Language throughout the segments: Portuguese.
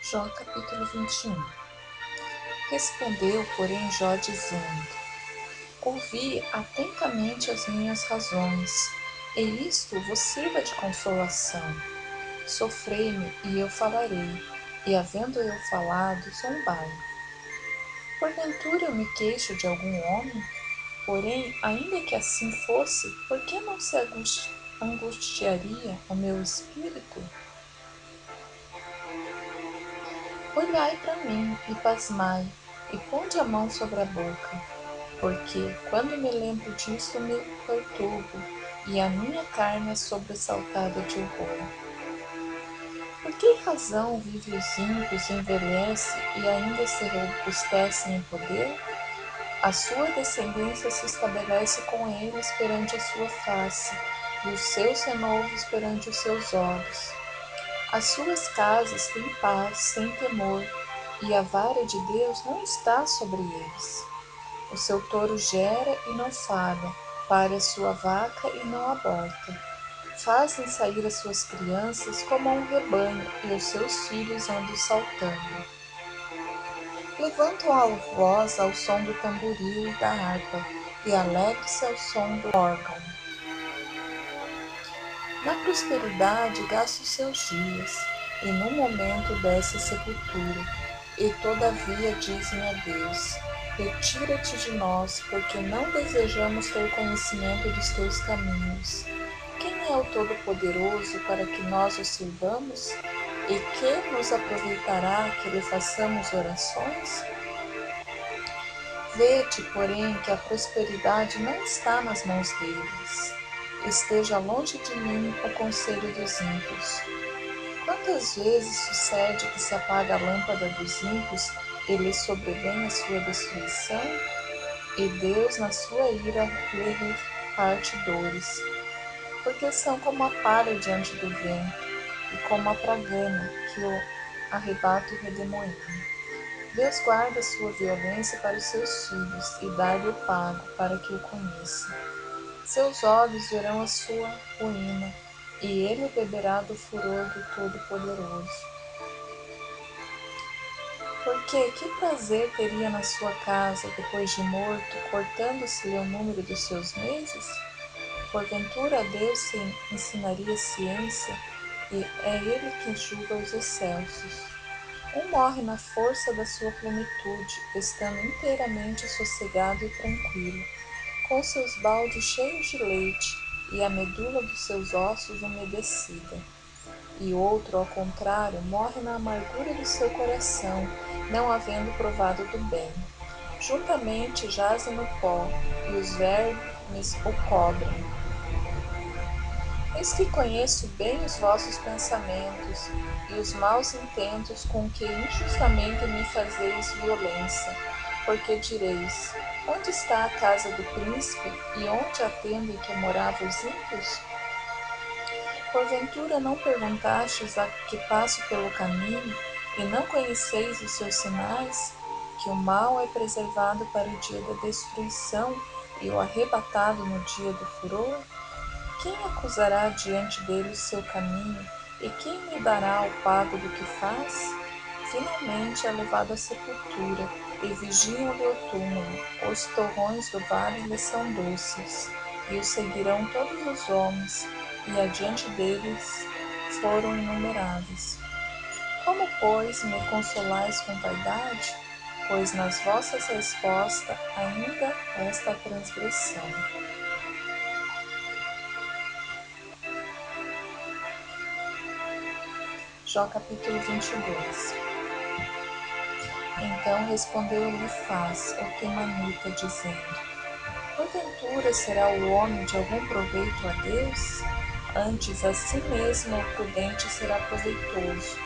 Jó capítulo 21. Respondeu, porém, Jó dizendo: Ouvi atentamente as minhas razões, e isto vos sirva de consolação. Sofrei-me, e eu falarei, e havendo eu falado, zombai. Porventura eu me queixo de algum homem? Porém, ainda que assim fosse, por que não se angustiaria o meu espírito? Olhai para mim e pasmai, e ponde a mão sobre a boca, porque, quando me lembro disto, me perturbo, e a minha carne é sobressaltada de horror. Por que razão vive os ímpios, envelhece e ainda se robustecem em poder? A sua descendência se estabelece com eles perante a sua face, e os seus renovos perante os seus olhos. As suas casas têm paz, sem temor, e a vara de Deus não está sobre eles. O seu touro gera e não falha, pare a sua vaca e não aborta. Fazem sair as suas crianças como a um rebanho, e os seus filhos andam saltando. Levantam a voz ao som do tamboril e da harpa, e alegre-se ao som do órgão. Na prosperidade gasta os seus dias, e no momento desce a sepultura, e todavia dizem a Deus: Retira-te de nós, porque não desejamos ter conhecimento dos teus caminhos. Quem é o Todo-Poderoso para que nós o sirvamos? E que nos aproveitará que lhe façamos orações? Vede, porém, que a prosperidade não está nas mãos deles. Esteja longe de mim o conselho dos ímpios. Quantas vezes sucede que se apaga a lâmpada dos ímpios e lhes sobrevém a sua destruição? E Deus, na sua ira, lhe reparte dores. Porque são como a palha diante do vento, e como a pragana que o arrebata o redemoinho. Deus guarda sua violência para os seus filhos e dá-lhe o pago para que o conheça. Seus olhos verão a sua ruína, e ele beberá do furor do Todo-Poderoso. Porque que prazer teria na sua casa, depois de morto, cortando-se-lhe o número dos seus meses? Porventura a Deus se ensinaria ciência, e é ele que julga os excelsos. Um morre na força da sua plenitude, estando inteiramente sossegado e tranquilo, com seus baldes cheios de leite e a medula dos seus ossos umedecida. E outro, ao contrário, morre na amargura do seu coração, não havendo provado do bem. Juntamente jazem no pó, e os vermes o cobrem. Eis que conheço bem os vossos pensamentos, e os maus intentos com que injustamente me fazeis violência, porque direis: onde está a casa do príncipe, e onde a tenda em que moravam os ímpios? Porventura não perguntastes a que passo pelo caminho, e não conheceis os seus sinais, que o mal é preservado para o dia da destruição, e o arrebatado no dia do furor? Quem acusará diante dele o seu caminho, e quem lhe dará o pago do que faz? Finalmente é levado à sepultura, e vigiam-lhe o túmulo. Os torrões do vale lhe são doces, e o seguirão todos os homens, e adiante deles foram inumeráveis. Como, pois, me consolais com vaidade? Pois nas vossas respostas ainda esta transgressão. Jó capítulo 22. Então respondeu Elifaz, o temanita, dizendo: Porventura será o homem de algum proveito a Deus? Antes a si mesmo o prudente será proveitoso.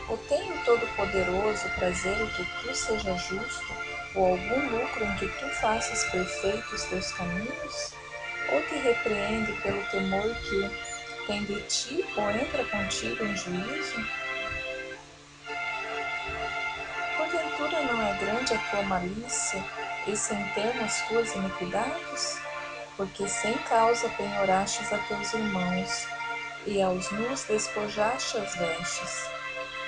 Ou tem o Todo-Poderoso prazer em que tu sejas justo? Ou algum lucro em que tu faças perfeitos teus caminhos? Ou te repreende pelo temor que tem de ti, ou entra contigo em juízo? Porventura não é grande a tua malícia, e sem termo as tuas iniquidades? Porque sem causa penhorastes a teus irmãos, e aos nus despojaste as vestes.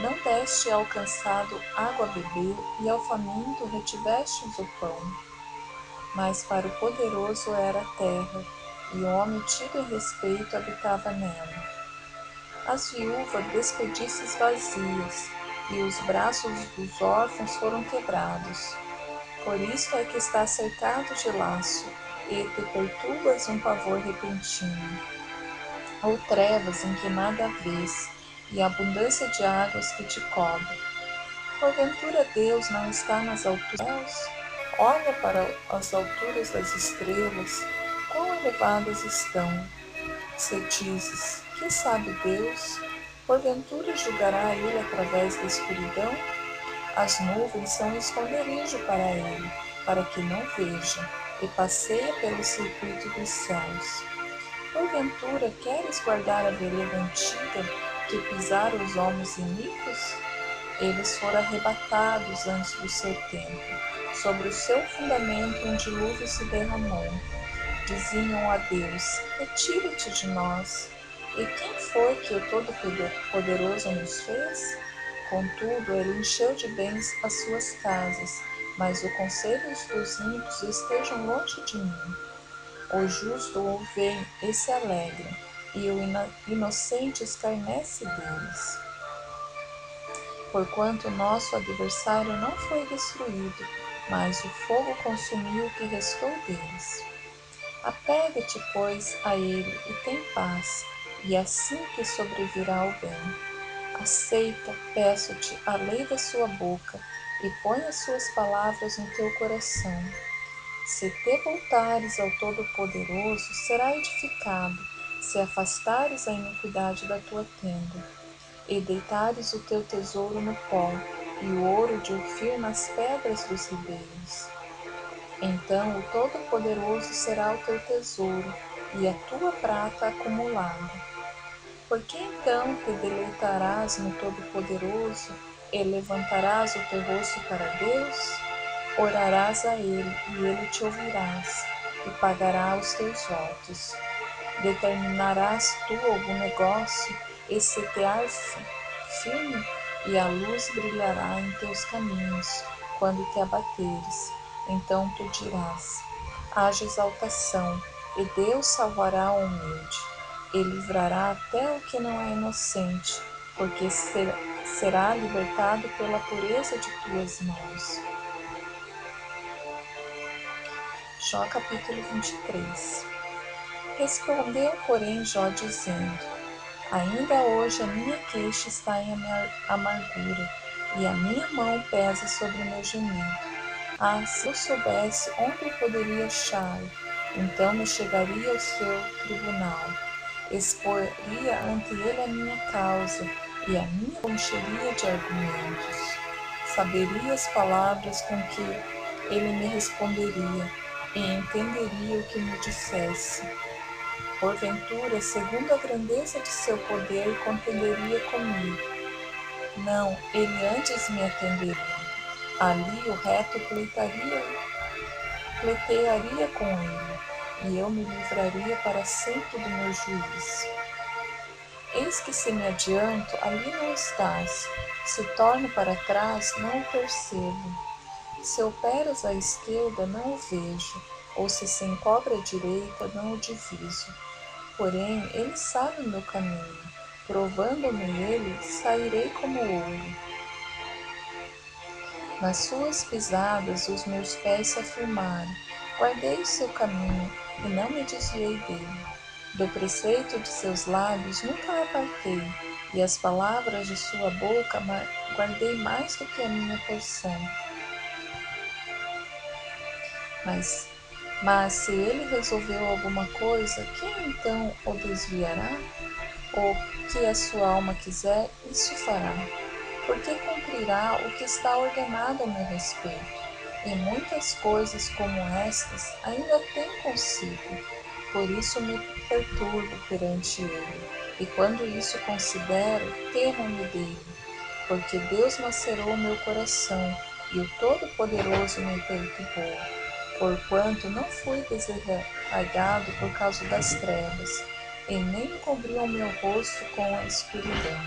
Não deste ao cansado água a beber, e ao faminto retivestes o pão. Mas para o poderoso era a terra, e o homem tido em respeito habitava nela. As viúvas despedistes vazias, e os braços dos órfãos foram quebrados. Por isto é que está cercado de laço, e te perturbas um pavor repentino. Ou trevas em que nada vês, e abundância de águas que te cobre. Porventura Deus não está nas alturas? Olha para as alturas das estrelas, quão elevadas estão. Se dizes, que sabe Deus? Porventura julgará ele através da escuridão? As nuvens são um esconderijo para ele, para que não veja, e passeia pelo circuito dos céus. Porventura queres guardar a vereda antiga, que pisar os homens iníquos? Eles foram arrebatados antes do seu tempo. Sobre o seu fundamento um dilúvio se derramou. Diziam a Deus, retira-te de nós. E quem foi que o Todo-Poderoso nos fez? Contudo, ele encheu de bens as suas casas, mas os conselhos dos ímpios estejam longe de mim. O justo o vê e se alegra, e o inocente escarnece deles. Porquanto nosso adversário não foi destruído, mas o fogo consumiu o que restou deles. Apega-te, pois, a ele e tem paz, e assim te sobrevirá o bem. Aceita, peço-te, a lei da sua boca, e põe as suas palavras no teu coração. Se te voltares ao Todo-Poderoso, será edificado, se afastares a iniquidade da tua tenda, e deitares o teu tesouro no pó, e o ouro de Ofir nas pedras dos ribeiros. Então o Todo-Poderoso será o teu tesouro, e a tua prata acumulada. Porque então te deleitarás no Todo-Poderoso, e levantarás o teu rosto para Deus? Orarás a Ele, e Ele te ouvirás, e pagará os teus votos. Determinarás tu algum negócio, e setear firme, e a luz brilhará em teus caminhos, quando te abateres. Então tu dirás, haja exaltação, e Deus salvará o humilde, e livrará até o que não é inocente, porque será libertado pela pureza de tuas mãos. Jó capítulo 23. Respondeu, porém, Jó dizendo, ainda hoje a minha queixa está em amargura, e a minha mão pesa sobre meu gemido. Ah, se eu soubesse onde eu poderia achá-lo, então me chegaria ao seu tribunal, exporia ante ele a minha causa, e a minha encheria de argumentos. Saberia as palavras com que ele me responderia, e entenderia o que me dissesse. Porventura, segundo a grandeza de seu poder, contenderia comigo. Não, ele antes me atenderia. Ali o reto pleitearia com ele, e eu me livraria para sempre do meu juízo. Eis que se me adianto, ali não estás. Se torno para trás, não o percebo. Se operas à esquerda, não o vejo, ou se encobre à direita, não o diviso. Porém, ele sabe o meu caminho. Provando-me ele, sairei como ouro. Nas suas pisadas os meus pés se afirmaram. Guardei o seu caminho, e não me desviei dele. Do preceito de seus lábios nunca a apartei, e as palavras de sua boca guardei mais do que a minha porção. Mas se ele resolveu alguma coisa, quem então o desviará? O que a sua alma quiser, isso fará, porque cumprirá o que está ordenado a meu respeito. E muitas coisas como estas ainda tem consigo, por isso me perturbo perante ele. E quando isso considero, temo-me dele, porque Deus macerou meu coração, e o Todo-Poderoso me perturbou. Porquanto não fui desarraigado por causa das trevas, e nem cobriu o meu rosto com a escuridão.